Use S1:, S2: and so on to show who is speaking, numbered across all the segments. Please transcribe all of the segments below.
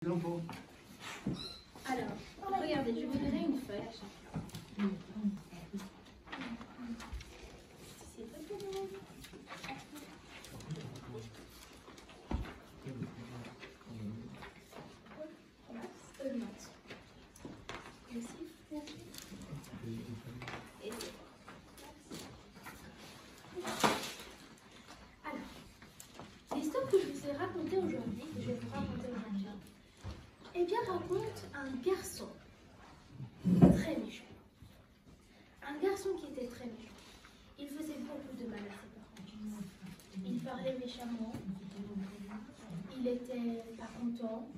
S1: Alors, regardez, je vous donnerai une feuille à chacun. L'histoire que je vous ai racontée aujourd'hui, que je vais vous raconter aujourd'hui, eh bien, raconte un garçon très méchant. Un garçon qui était très méchant. Il faisait beaucoup de mal à ses parents. Il parlait méchamment. Il était pas content.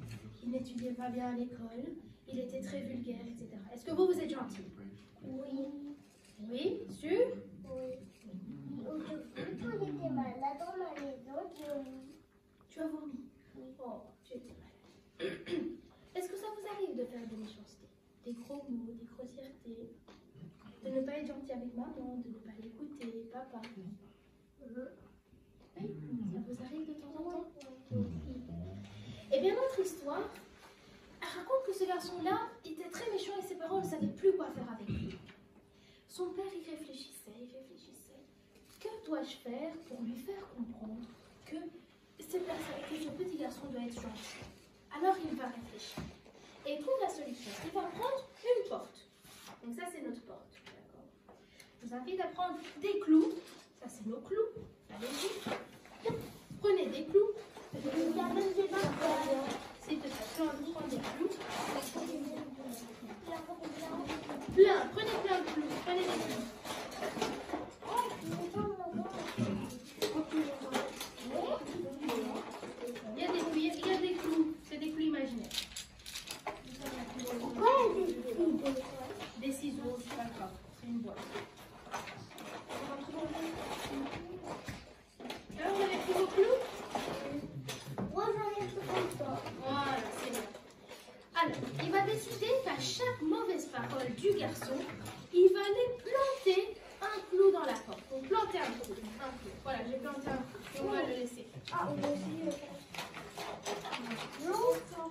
S1: Il n'étudiait pas bien à l'école. Il était très vulgaire, etc. Est-ce que vous êtes gentil?
S2: Oui.
S1: Oui, sûr?
S2: Oui. Quand j'étais malade dans ma maison,
S1: Tu as vomi?
S2: Oui.
S1: Oh, tu étais malade. Est-ce que ça vous arrive de faire des méchancetés? Des gros mots, des grossièretés? De ne pas être gentil avec maman, de ne pas l'écouter, papa? Oui, ça vous arrive de temps en temps? Eh bien, notre histoire raconte que ce garçon-là était très méchant et ses parents ne savaient plus quoi faire avec lui. Son père y réfléchissait, Que dois-je faire pour lui faire comprendre que ce petit garçon doit être gentil? Alors il va réfléchir et il trouve la solution. Il va prendre une porte. Donc ça c'est notre porte. D'accord. Je vous invite à prendre des clous. Ça c'est nos clous. Allez-y. Prenez des clous. S'il te plaît, prends des clous. Plein, prenez plein de clous. Prenez des clous. Il y a des clous. C'est des clous imaginaires. Des ciseaux, d'accord. C'est une boîte. Alors, vous avez pris vos clous?
S2: moi j'en ai tout comme ça.
S1: Voilà, c'est bien. Alors, il va décider qu'à chaque mauvaise parole du garçon, il va aller planter un clou dans la porte. Donc, planter un clou. Voilà, j'ai planté un clou. On va le laisser.
S2: Ah, on va aussi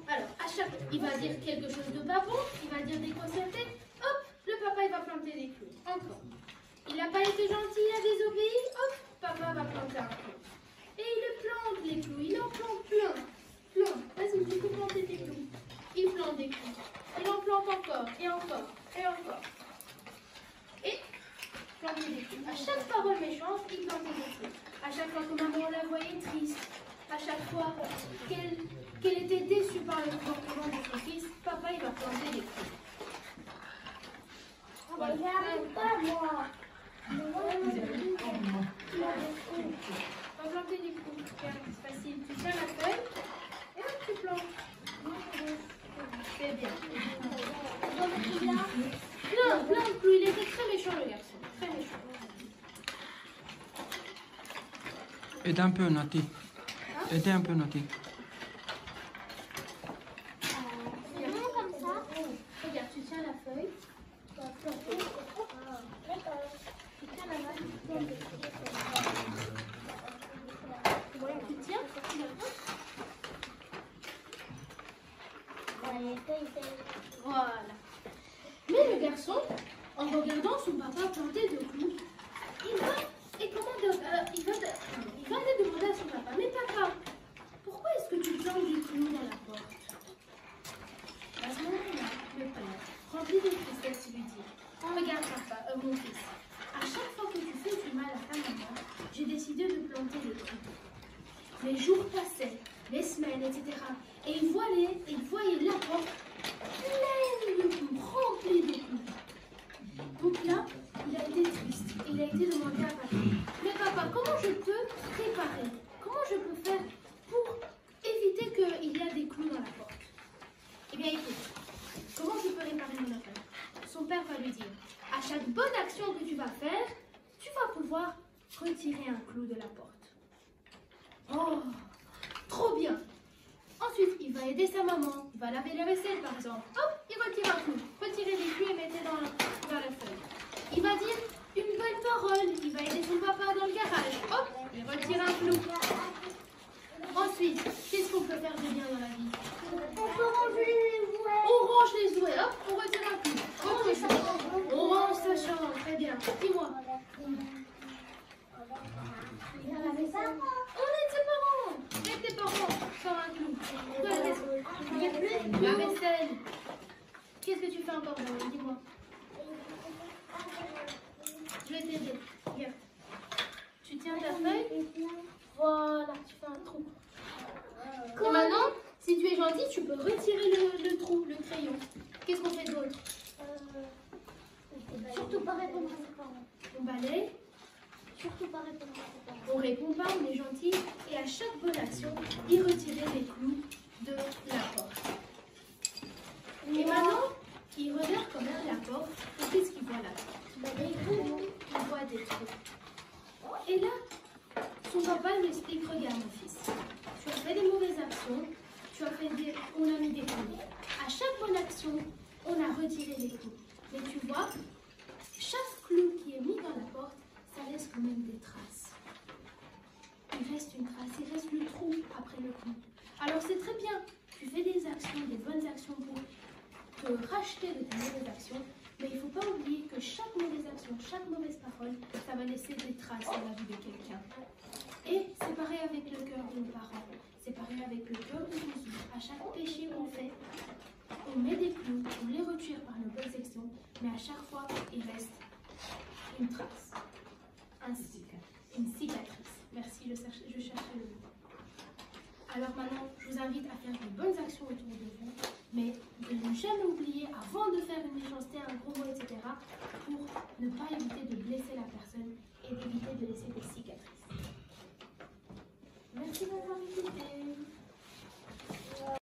S1: Alors, à chaque il va dire quelque chose de pas bon, il va dire des grossièretés. Hop, le papa, il va planter des clous. Encore. Il n'a pas été gentil, il a désobéi. Hop, papa va planter un clou. Et il plante les clous. Il en plante plein. Vas-y, tu peux planter des clous. Il plante des clous. Il en plante encore, et encore, et encore. Et planter des clous. À chaque parole méchante, il plantait des clous. À chaque fois que maman la voyait triste, à chaque fois qu'elle était déçue par le comportement de son fils, papa, il va planter des clous.
S2: Voilà. J'arrive pas, moi.
S1: On va planter des clous. C'est facile. Tu tiens la feuille et hop, tu plantes. C'est bien. Plein de clous. Il était très méchant, le garçon. Très méchant.
S3: Aide un peu, Nati. Aidez un peu, Nati.
S2: Comme ça.
S1: Regarde, tu tiens la feuille. Tu vas planter. Tu tiens la main. Tu tiens. Voilà. Mais le garçon, en regardant son papa planter de clous, il va aller demander à son papa, mais papa, pourquoi est-ce que tu plantes des clous dans la porte? À ce moment-là, le père, rempli de tristesse, lui dit, regarde papa, mon fils, à chaque fois que tu fais du mal à ta maman, j'ai décidé de planter des clous. Les jours passaient, les semaines, etc. Et il voyait la porte pleine de clous, remplie de clous. Donc là, il a été triste. Il a été demandé à papa. Mais papa, comment je peux réparer? Comment je peux faire pour éviter qu'il y a des clous dans la porte? Eh bien, écoute, comment je peux réparer mon affaire? Son père va lui dire, à chaque bonne action que tu vas faire, tu vas pouvoir retirer un clou de la porte. Oh, trop bien! Ensuite, il va aider sa maman. Il va laver la vaisselle, par exemple. Hop, il retire un clou. Retirez les clous et mettez dans la feuille. Il va dire une bonne parole. Il va aider son papa dans le garage. Hop, il retire un clou. Ensuite, qu'est-ce qu'on peut faire de bien dans la vie?
S2: On peut
S1: La vaisselle. Qu'est-ce que tu fais encore, Manon? Dis-moi. Je vais t'aider. Viens. Tu tiens ta feuille. Voilà, tu fais un trou. Et maintenant, si tu es gentil, tu peux retirer le trou, le crayon. Qu'est-ce qu'on fait d'autre?
S2: Surtout pas répondre à ses parents.
S1: On balaye.
S2: Surtout pas répondre à ses parents.
S1: On répond pas, on est gentil. Et à chaque bonne action, il retirait les clous de la porte. Et maintenant, il regarde quand même la porte. Et qu'est-ce qu'il voit là? Il voit des trous. Et là, son papa lui explique, regarde mon fils, tu as fait des mauvaises actions, on a mis des clous. À chaque bonne action, on a retiré les clous. Mais tu vois, chaque clou qui est mis dans la porte, ça laisse quand même des traces. Il reste une trace, il reste le trou après le clou. Alors c'est très bien, tu fais des actions, des bonnes actions pour te racheter de tes mauvaises actions, mais il ne faut pas oublier que chaque mauvaise action, chaque mauvaise parole, ça va laisser des traces dans la vie de quelqu'un. Et c'est pareil avec le cœur de nos parents, c'est pareil avec le cœur de Jésus. À chaque péché qu'on fait, on met des clous, on les retire par nos bonnes actions, mais à chaque fois, il reste une trace, une cicatrice. Merci, je cherchais le mot. Alors maintenant, je vous invite à faire de bonnes actions autour de vous, mais de ne jamais oublier, avant de faire une méchanceté, un gros mot, etc., pour ne pas éviter de blesser la personne et d'éviter de laisser